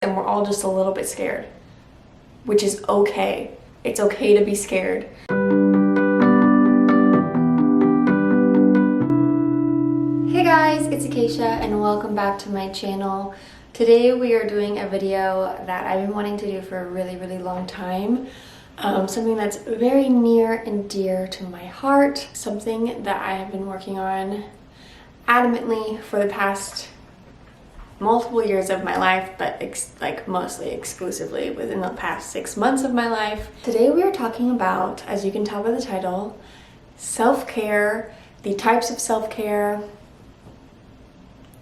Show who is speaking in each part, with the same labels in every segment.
Speaker 1: and we're all just a little bit scared, which is okay. It's okay to be scared. Hey guys, it's Acacia and welcome back to my channel. Today we are doing a video that I've been wanting to do for a really long time. Something that's very near and dear to my heart. Something that I have been working on adamantly for the past multiple years of my life, but mostly exclusively within the past 6 months of my life. Today we are talking about, as you can tell by the title, self-care, the types of self-care,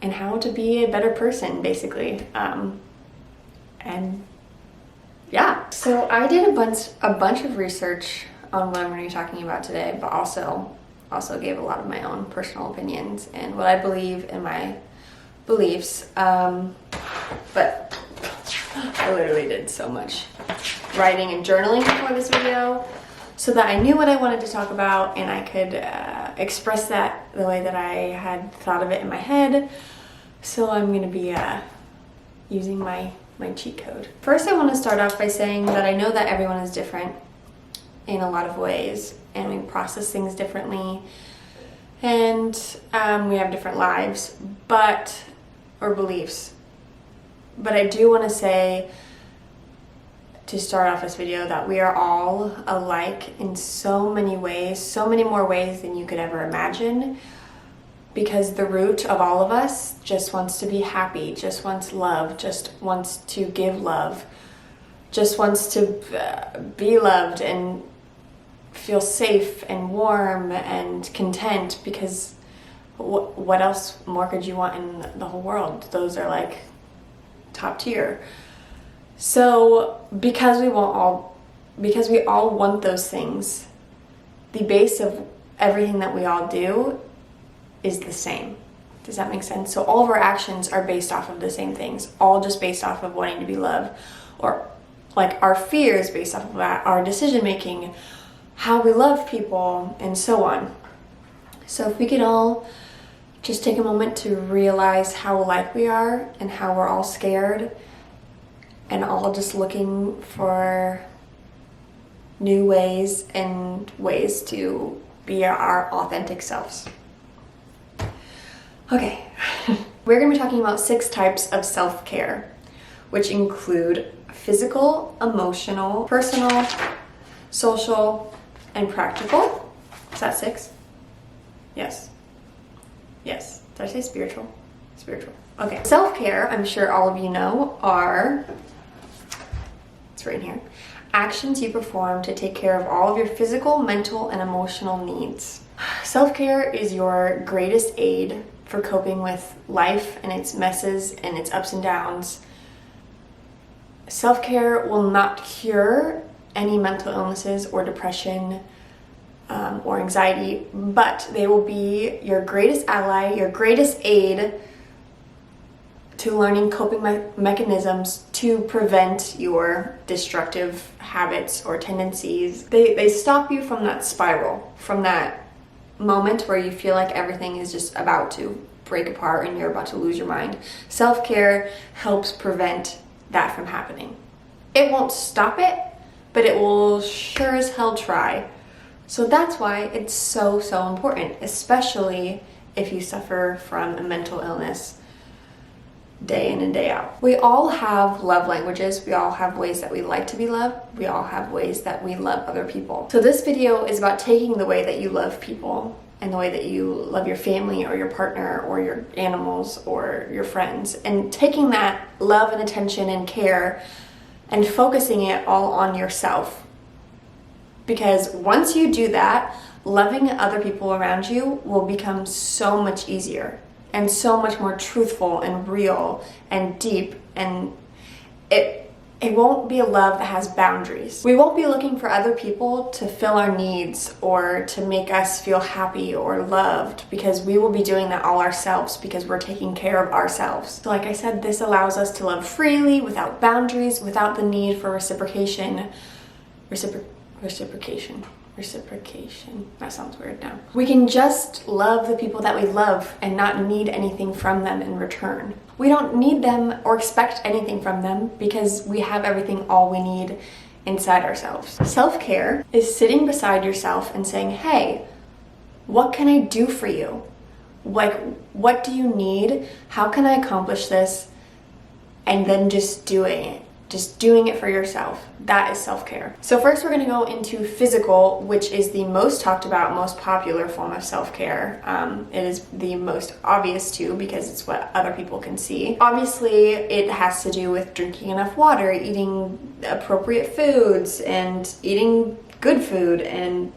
Speaker 1: and how to be a better person, basically. And yeah, so I did a bunch of research on what I'm going to be talking about today, but also gave a lot of my own personal opinions and what I believe in my beliefs. But I literally did so much writing and journaling before this video so that I knew what I wanted to talk about and I could express that the way that I had thought of it in my head. So I'm going to be using my cheat code. First, I want to start off by saying that I know that everyone is different in a lot of ways and we process things differently and we have different lives or beliefs. But I do want to say, to start off this video, that we are all alike in so many ways, so many more ways than you could ever imagine, because the root of all of us just wants to be happy, just wants love, just wants to give love, just wants to be loved and feel safe and warm and content, because what else more could you want in the whole world? Those are like top tier. So because we all want those things, the base of everything that we all do is the same. Does that make sense? So all of our actions are based off of the same things, all just based off of wanting to be loved, or like our fears based off of that, our decision making, how we love people, and so on. So if we could all just take a moment to realize how alike we are and how we're all scared and all just looking for new ways and ways to be our authentic selves. Okay, we're going to be talking about 6 types of self-care, which include physical, emotional, personal, social, and practical. Is that 6? Yes. Yes. Did I say spiritual? Spiritual. Okay. Self-care, I'm sure all of you know, it's right here, actions you perform to take care of all of your physical, mental, and emotional needs. Self-care is your greatest aid for coping with life and its messes and its ups and downs. Self-care will not cure any mental illnesses or depression or anxiety, but they will be your greatest ally, your greatest aid to learning coping mechanisms to prevent your destructive habits or tendencies. They stop you from that spiral, from that moment where you feel like everything is just about to break apart and you're about to lose your mind. Self-care helps prevent that from happening. It won't stop it, but it will sure as hell try. So that's why it's so important, especially if you suffer from a mental illness day in and day out. We all have love languages. We all have ways that we like to be loved. We all have ways that we love other people. So this video is about taking the way that you love people and the way that you love your family or your partner or your animals or your friends, and taking that love and attention and care and focusing it all on yourself. Because once you do that, loving other people around you will become so much easier and so much more truthful and real and deep, and it won't be a love that has boundaries. We won't be looking for other people to fill our needs or to make us feel happy or loved, because we will be doing that all ourselves, because we're taking care of ourselves. So like I said, this allows us to love freely, without boundaries, without the need for reciprocation. Reciprocation. That sounds weird now. We can just love the people that we love and not need anything from them in return. We don't need them or expect anything from them because we have everything all we need inside ourselves. Self-care is sitting beside yourself and saying, hey, what can I do for you? Like, what do you need? How can I accomplish this? And then just doing it. Just doing it for yourself. That is self-care. So first we're going to go into physical, which is the most talked about, most popular form of self-care. It is the most obvious too because it's what other people can see. Obviously, it has to do with drinking enough water, eating appropriate foods, and eating good food, and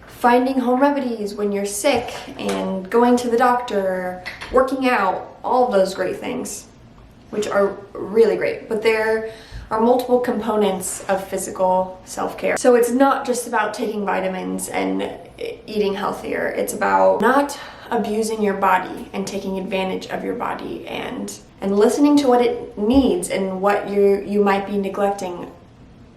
Speaker 1: finding home remedies when you're sick, and going to the doctor, working out, all of those great things, which are really great. But there are multiple components of physical self-care. So it's not just about taking vitamins and eating healthier. It's about not abusing your body and taking advantage of your body, and listening to what it needs and what you might be neglecting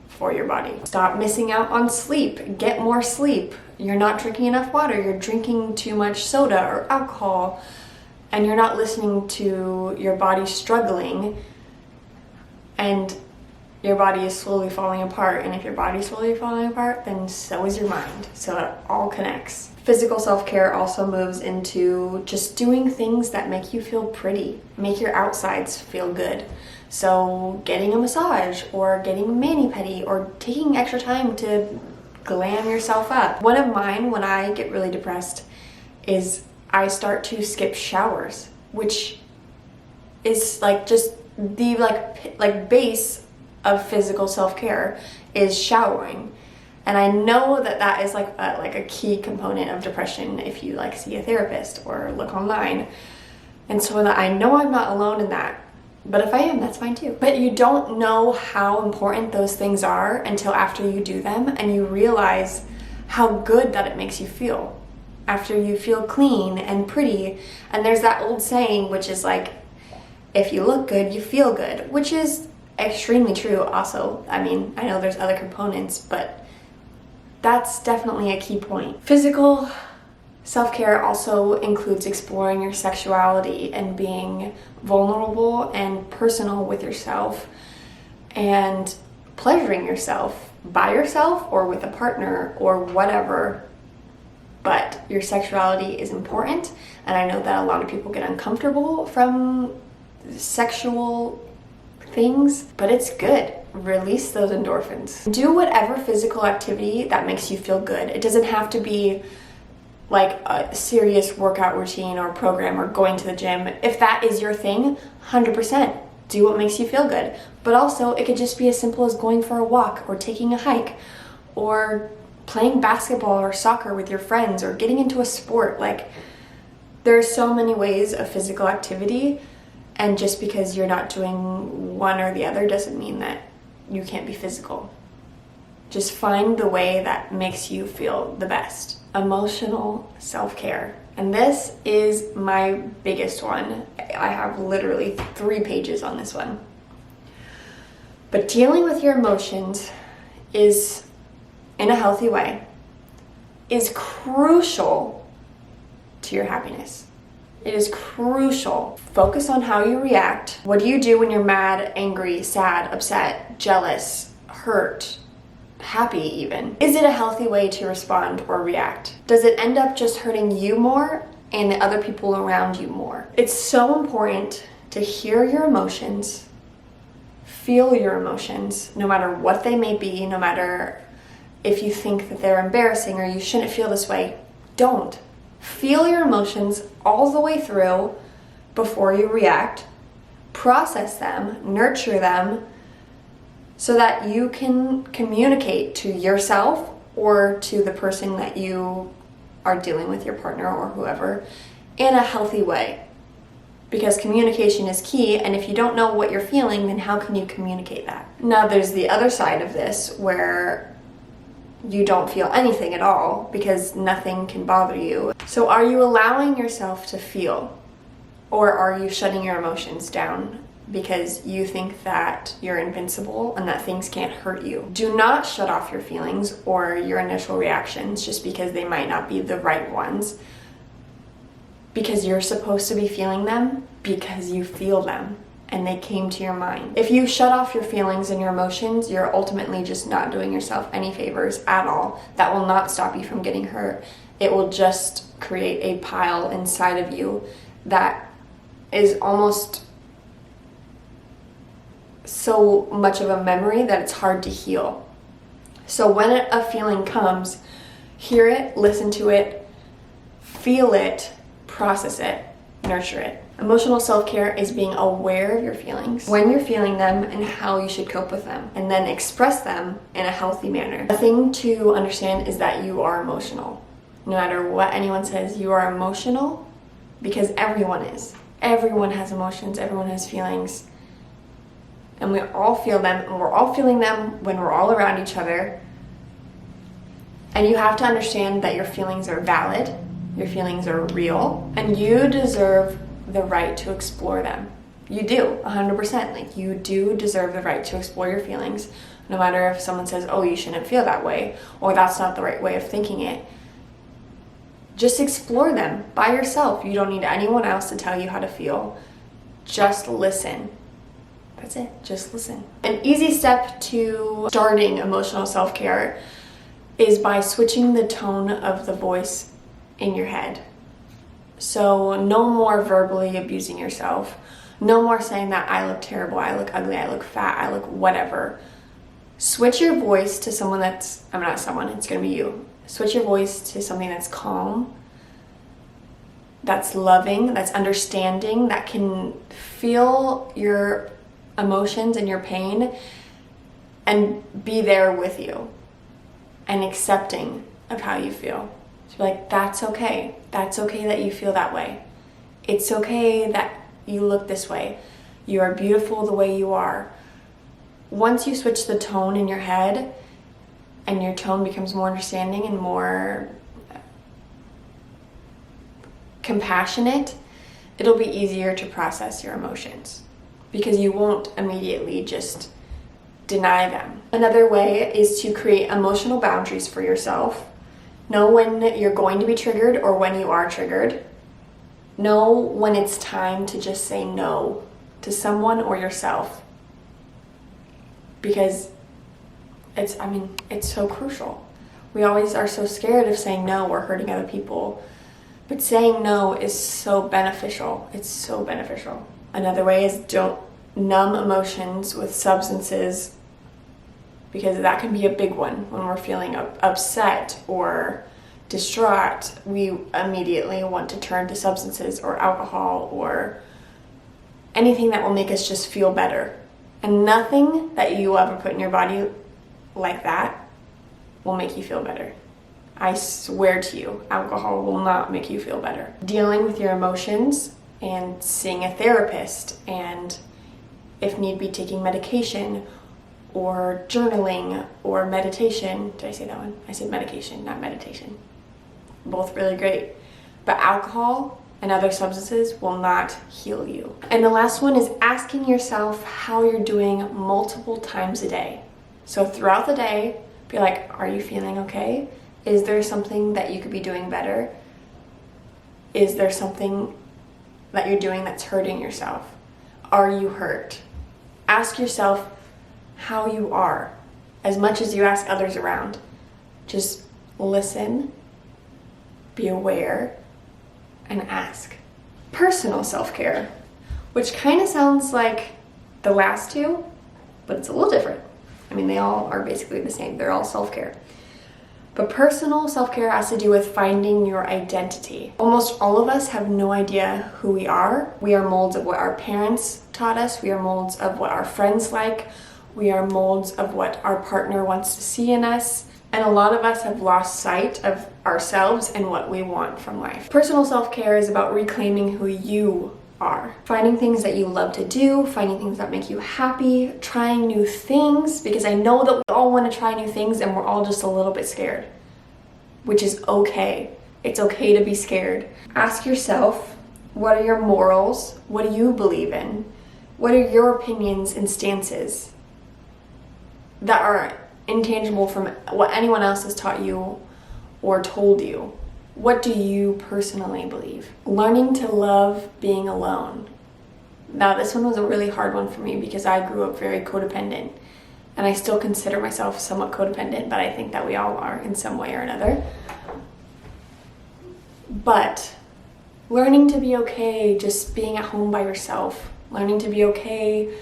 Speaker 1: for your body. Stop missing out on sleep. Get more sleep. You're not drinking enough water. You're drinking too much soda or alcohol, and you're not listening to your body struggling, and your body is slowly falling apart. And if your body's slowly falling apart, then so is your mind. So it all connects. Physical self-care also moves into just doing things that make you feel pretty, make your outsides feel good. So getting a massage, or getting a mani-pedi, or taking extra time to glam yourself up. One of mine, when I get really depressed, is I start to skip showers, which is like just the like base of physical self-care is showering. And I know that that is like a key component of depression if you like see a therapist or look online. And so that I know I'm not alone in that. But if I am, that's fine too. But you don't know how important those things are until after you do them and you realize how good that it makes you feel after you feel clean and pretty. And there's that old saying, which is like, if you look good, you feel good, which is extremely true also. I mean, I know there's other components, but that's definitely a key point. Physical self-care also includes exploring your sexuality and being vulnerable and personal with yourself, and pleasuring yourself by yourself or with a partner or whatever. But your sexuality is important, and I know that a lot of people get uncomfortable from sexual things, but it's good. Release those endorphins. Do whatever physical activity that makes you feel good. It doesn't have to be like a serious workout routine or program or going to the gym. If that is your thing, 100%. Do what makes you feel good. But also, it could just be as simple as going for a walk or taking a hike or playing basketball or soccer with your friends or getting into a sport. Like, there are so many ways of physical activity, and just because you're not doing one or the other doesn't mean that you can't be physical. Just find the way that makes you feel the best. Emotional self-care. And this is my biggest one. I have literally 3 pages on this one. But dealing with your emotions is, in a healthy way, is crucial to your happiness. It is crucial. Focus on how you react. What do you do when you're mad, angry, sad, upset, jealous, hurt, happy even? Is it a healthy way to respond or react? Does it end up just hurting you more and the other people around you more? It's so important to hear your emotions, feel your emotions, no matter what they may be, no matter if you think that they're embarrassing or you shouldn't feel this way. Don't. Feel your emotions all the way through before you react. Process them, nurture them, so that you can communicate to yourself or to the person that you are dealing with, your partner or whoever, in a healthy way. Because communication is key, and if you don't know what you're feeling, then how can you communicate that? Now there's the other side of this where you don't feel anything at all because nothing can bother you. So are you allowing yourself to feel, or are you shutting your emotions down because you think that you're invincible and that things can't hurt you. Do not shut off your feelings or your initial reactions just because they might not be the right ones, because you're supposed to be feeling them because you feel them and they came to your mind. If you shut off your feelings and your emotions, you're ultimately just not doing yourself any favors at all. That will not stop you from getting hurt. It will just create a pile inside of you that is almost so much of a memory that it's hard to heal. So when a feeling comes, hear it, listen to it, feel it, process it, nurture it. Emotional self-care is being aware of your feelings, when you're feeling them, and how you should cope with them, and then express them in a healthy manner. The thing to understand is that you are emotional. No matter what anyone says, you are emotional because everyone is. Everyone has emotions, everyone has feelings. And we all feel them, and we're all feeling them when we're all around each other. And you have to understand that your feelings are valid, your feelings are real, and you deserve the right to explore them. You do, 100%. Like, you do deserve the right to explore your feelings, no matter if someone says, oh, you shouldn't feel that way, or that's not the right way of thinking it. Just explore them by yourself. You don't need anyone else to tell you how to feel. Just listen. That's it. Just listen. An easy step to starting emotional self-care is by switching the tone of the voice in your head. So no more verbally abusing yourself. No more saying that I look terrible, I look ugly, I look fat, I look whatever. Switch your voice to someone that's, I'm not someone, it's gonna be you. Switch your voice to something that's calm, that's loving, that's understanding, that can feel your emotions and your pain and be there with you and accepting of how you feel. So be like, that's okay. That's okay that you feel that way. It's okay that you look this way. You are beautiful the way you are. Once you switch the tone in your head and your tone becomes more understanding and more compassionate, it'll be easier to process your emotions because you won't immediately just deny them. Another way is to create emotional boundaries for yourself. Know when you're going to be triggered or when you are triggered. Know when it's time to just say no to someone or yourself. Because it's so crucial. We always are so scared of saying no or hurting other people. But saying no is so beneficial. It's so beneficial. Another way is don't numb emotions with substances, because that can be a big one. When we're feeling upset or distraught, we immediately want to turn to substances or alcohol or anything that will make us just feel better. And nothing that you ever put in your body like that will make you feel better. I swear to you, alcohol will not make you feel better. Dealing with your emotions and seeing a therapist, and if need be, taking medication or journaling or meditation. Did I say that one? I said medication, not meditation. Both really great. But alcohol and other substances will not heal you. And the last one is asking yourself how you're doing multiple times a day. So throughout the day, be like, are you feeling okay? Is there something that you could be doing better? Is there something that you're doing that's hurting yourself? Are you hurt? Ask yourself how you are, as much as you ask others around. Just listen, be aware, and ask. Personal self-care, which kind of sounds like the last two, but it's a little different. I mean, they all are basically the same. They're all self-care. But personal self-care has to do with finding your identity. Almost all of us have no idea who we are. We are molds of what our parents taught us. We are molds of what our friends like. We are molds of what our partner wants to see in us. And a lot of us have lost sight of ourselves and what we want from life. Personal self-care is about reclaiming who you are. Finding things that you love to do, finding things that make you happy, trying new things, because I know that we all want to try new things and we're all just a little bit scared, which is okay. It's okay to be scared. Ask yourself, what are your morals? What do you believe in? What are your opinions and stances that are intangible from what anyone else has taught you or told you? What do you personally believe? Learning to love being alone. Now, this one was a really hard one for me because I grew up very codependent, and I still consider myself somewhat codependent, but I think that we all are in some way or another. But learning to be okay just being at home by yourself, learning to be okay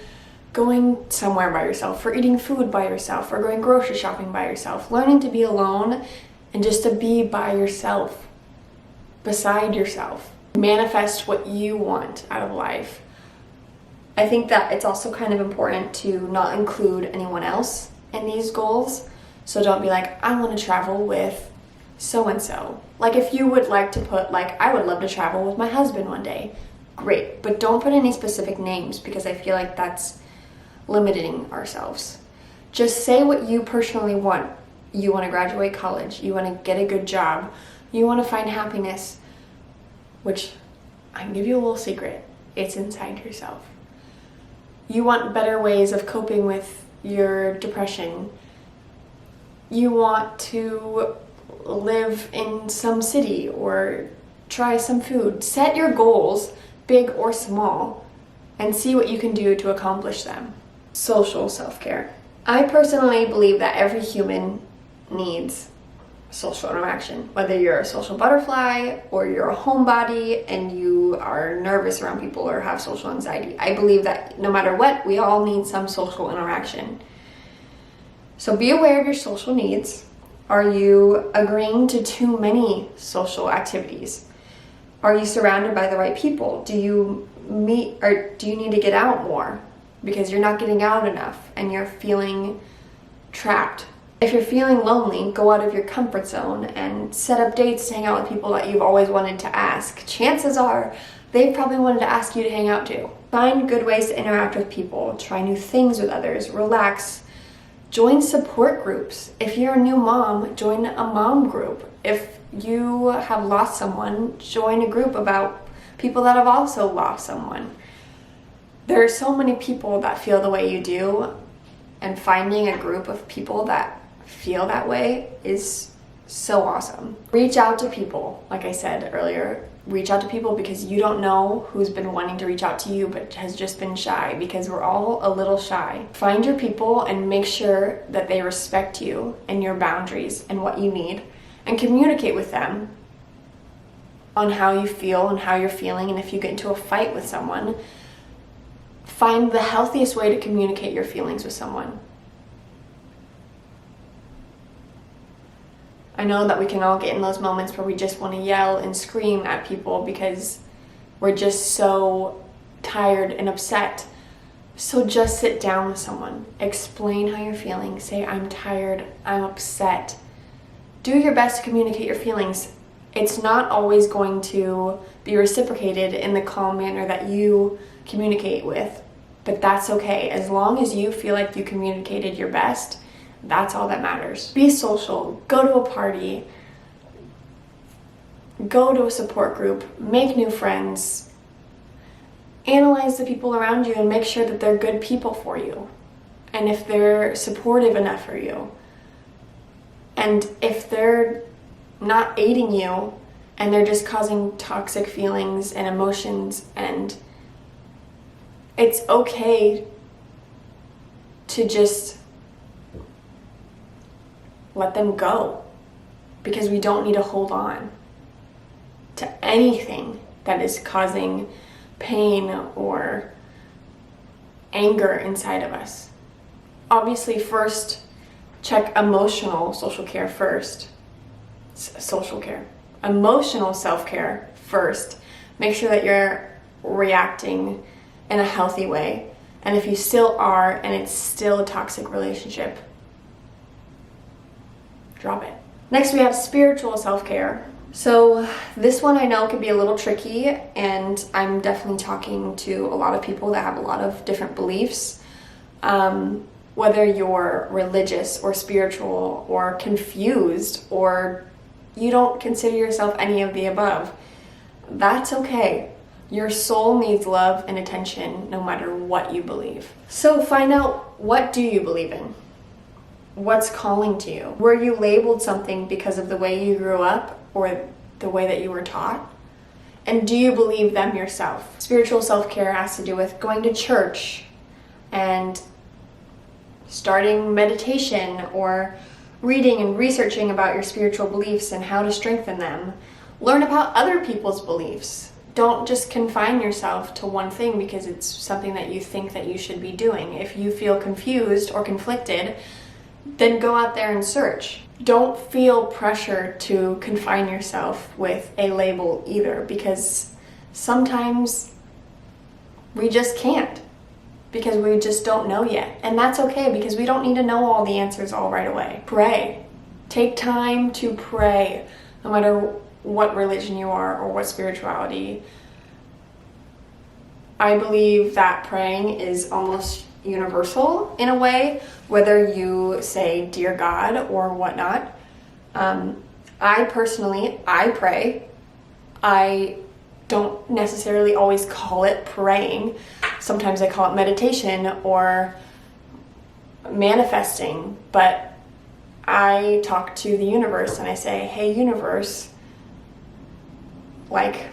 Speaker 1: going somewhere by yourself, or eating food by yourself, or going grocery shopping by yourself, learning to be alone and just to be by yourself, beside yourself. Manifest what you want out of life. I think that it's also kind of important to not include anyone else in these goals. So don't be like, I want to travel with so-and-so. Like, if you would like to put, like, I would love to travel with my husband one day, great. But don't put any specific names, because I feel like that's limiting ourselves. Just say what you personally want. You want to graduate college. You want to get a good job. You want to find happiness, which I can give you a little secret. It's inside yourself. You want better ways of coping with your depression. You want to live in some city or try some food. Set your goals, big or small, and see what you can do to accomplish them. Social self-care. I personally believe that every human needs social interaction. Whether you're a social butterfly or you're a homebody and you are nervous around people or have social anxiety, I believe that no matter what, we all need some social interaction. So be aware of your social needs. Are you agreeing to too many social activities? Are you surrounded by the right people? Do you meet, or do you need to get out more because you're not getting out enough and you're feeling trapped? If you're feeling lonely, go out of your comfort zone and set up dates to hang out with people that you've always wanted to ask. Chances are they've probably wanted to ask you to hang out too. Find good ways to interact with people, try new things with others, relax, join support groups. If you're a new mom, join a mom group. If you have lost someone, join a group about people that have also lost someone. There are so many people that feel the way you do, and finding a group of people that feel that way is so awesome. Reach out to people. Like I said earlier, reach out to people, because you don't know who's been wanting to reach out to you but has just been shy, because we're all a little shy. Find your people and make sure that they respect you and your boundaries and what you need, and communicate with them on how you feel and how you're feeling. And if you get into a fight with someone, find the healthiest way to communicate your feelings with someone. I know that we can all get in those moments where we just want to yell and scream at people because we're just so tired and upset. So just sit down with someone, explain how you're feeling, say, I'm tired, I'm upset. Do your best to communicate your feelings. It's not always going to be reciprocated in the calm manner that you communicate with, but that's okay. As long as you feel like you communicated your best, that's all that matters. Be social, go to a party, go to a support group, make new friends, analyze the people around you and make sure that they're good people for you, and if they're supportive enough for you. And if they're not aiding you and they're just causing toxic feelings and emotions, and it's okay to just let them go, because we don't need to hold on to anything that is causing pain or anger inside of us. Obviously, first, check emotional social care first. Social care. Emotional self-care first. Make sure that you're reacting in a healthy way. And if you still are and it's still a toxic relationship, drop it. Next, we have spiritual self-care. So this one I know can be a little tricky, and I'm definitely talking to a lot of people that have a lot of different beliefs. Whether you're religious or spiritual or confused, or you don't consider yourself any of the above, that's okay. Your soul needs love and attention no matter what you believe. So find out, what do you believe in? What's calling to you? Were you labeled something because of the way you grew up or the way that you were taught? And do you believe them yourself? Spiritual self-care has to do with going to church and starting meditation or reading and researching about your spiritual beliefs and how to strengthen them. Learn about other people's beliefs. Don't just confine yourself to one thing because it's something that you think that you should be doing. If you feel confused or conflicted, then go out there and search. Don't feel pressure to confine yourself with a label either, because sometimes we just can't, because we just don't know yet. And that's okay, because we don't need to know all the answers all right away. Pray. Take time to pray, no matter what religion you are or what spirituality. I believe that praying is almost universal in a way, whether you say dear God or whatnot. I personally pray. I don't necessarily always call it praying. Sometimes I call it meditation or manifesting, but I talk to the universe and I say, hey universe, like,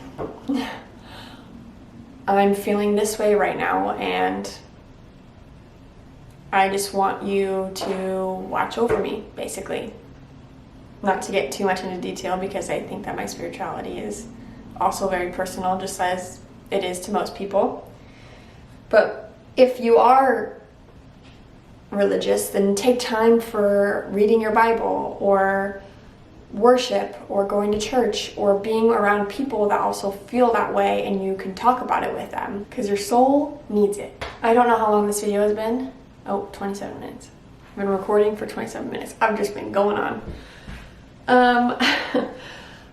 Speaker 1: I'm feeling this way right now, and I just want you to watch over me, basically. Not to get too much into detail, because I think that my spirituality is also very personal, just as it is to most people. But if you are religious, then take time for reading your Bible or worship or going to church or being around people that also feel that way, and you can talk about it with them, because your soul needs it. I don't know how long this video has been. 27 minutes. I've been recording for 27 minutes. I've just been going on.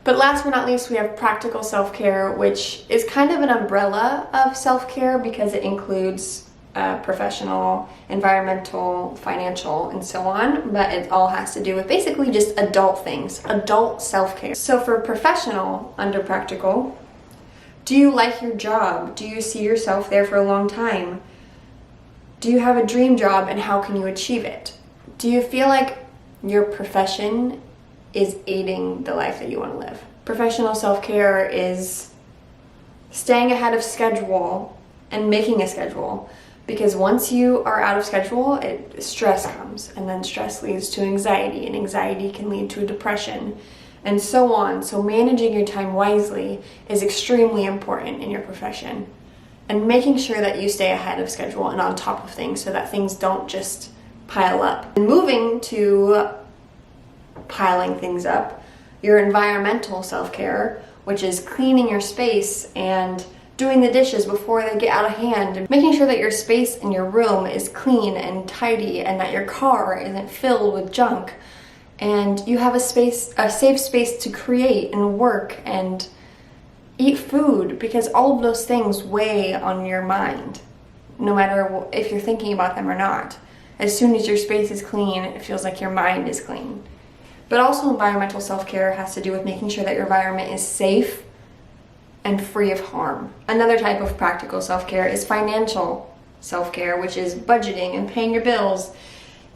Speaker 1: But last but not least, we have practical self-care, which is kind of an umbrella of self-care because it includes professional, environmental, financial, and so on, but it all has to do with basically just adult things, adult self-care. So for professional, under practical, do you like your job? Do you see yourself there for a long time? Do you have a dream job, and how can you achieve it? Do you feel like your profession is aiding the life that you want to live? Professional self-care is staying ahead of schedule and making a schedule, because once you are out of schedule, stress comes, and then stress leads to anxiety, and anxiety can lead to depression, and so on. So managing your time wisely is extremely important in your profession, and making sure that you stay ahead of schedule and on top of things so that things don't just pile up. And moving to piling things up, your environmental self-care, which is cleaning your space and doing the dishes before they get out of hand, and making sure that your space in your room is clean and tidy, and that your car isn't filled with junk, and you have a safe space to create and work and eat food, because all of those things weigh on your mind, no matter if you're thinking about them or not. As soon as your space is clean, it feels like your mind is clean. But also environmental self-care has to do with making sure that your environment is safe and free of harm. Another type of practical self-care is financial self-care, which is budgeting and paying your bills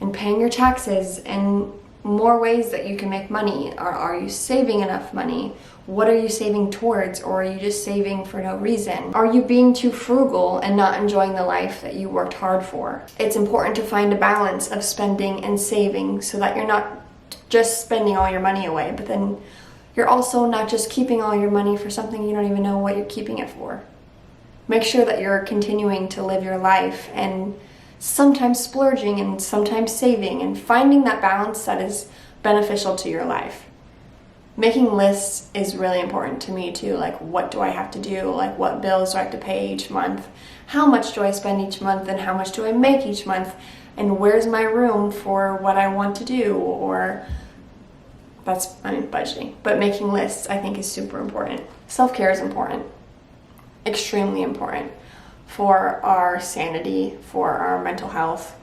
Speaker 1: and paying your taxes, and more ways that you can make money. Are you saving enough money? What are you saving towards, or are you just saving for no reason? Are you being too frugal and not enjoying the life that you worked hard for? It's important to find a balance of spending and saving, so that you're not just spending all your money away, but then you're also not just keeping all your money for something you don't even know what you're keeping it for. Make sure that you're continuing to live your life, and sometimes splurging and sometimes saving, and finding that balance that is beneficial to your life. Making lists is really important to me too. Like, what do I have to do? Like, what bills do I have to pay each month? How much do I spend each month, and how much do I make each month? And where's my room for what I want to do? Or budgeting. But making lists, I think, is super important. Self-care is important. Extremely important for our sanity, for our mental health,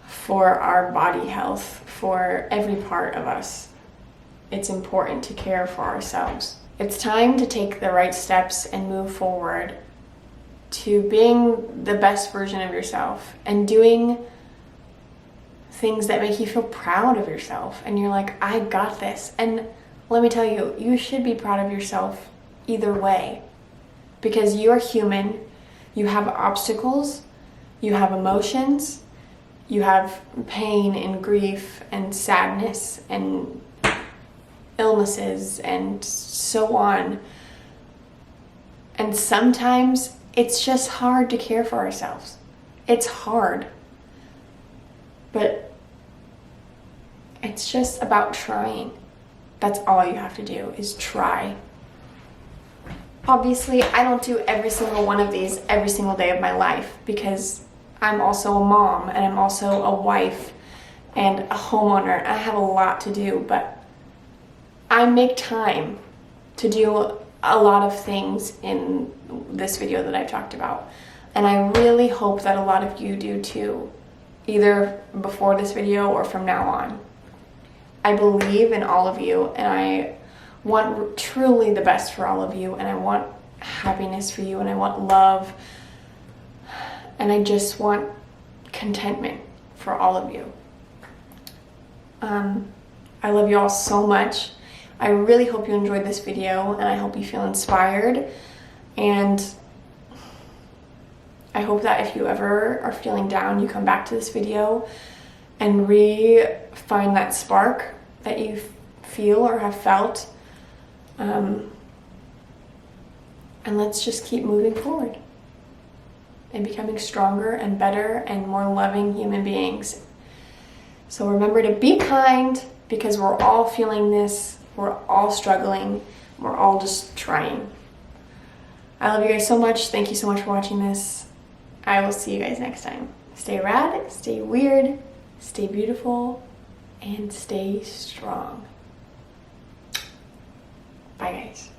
Speaker 1: for our body health, for every part of us. It's important to care for ourselves. It's time to take the right steps and move forward to being the best version of yourself and doing things that make you feel proud of yourself. And you're like, I got this. And let me tell you, you should be proud of yourself either way, because you're human. You have obstacles, you have emotions, you have pain and grief and sadness and illnesses and so on. And sometimes it's just hard to care for ourselves. It's hard. But it's just about trying. That's all you have to do, is try. Obviously, I don't do every single one of these every single day of my life, because I'm also a mom and I'm also a wife and a homeowner. I have a lot to do, but I make time to do a lot of things in this video that I've talked about. And I really hope that a lot of you do too, either before this video or from now on. I believe in all of you, and I want truly the best for all of you, and I want happiness for you, and I want love, and I just want contentment for all of you. I love you all so much. I really hope you enjoyed this video, and I hope you feel inspired, and I hope that if you ever are feeling down, you come back to this video and find that spark that you feel or have felt. And let's just keep moving forward and becoming stronger and better and more loving human beings. So remember to be kind, because we're all feeling this, we're all struggling, we're all just trying. I love you guys so much. Thank you so much for watching this. I will see you guys next time. Stay rad, stay weird, stay beautiful, and stay strong. Bye guys.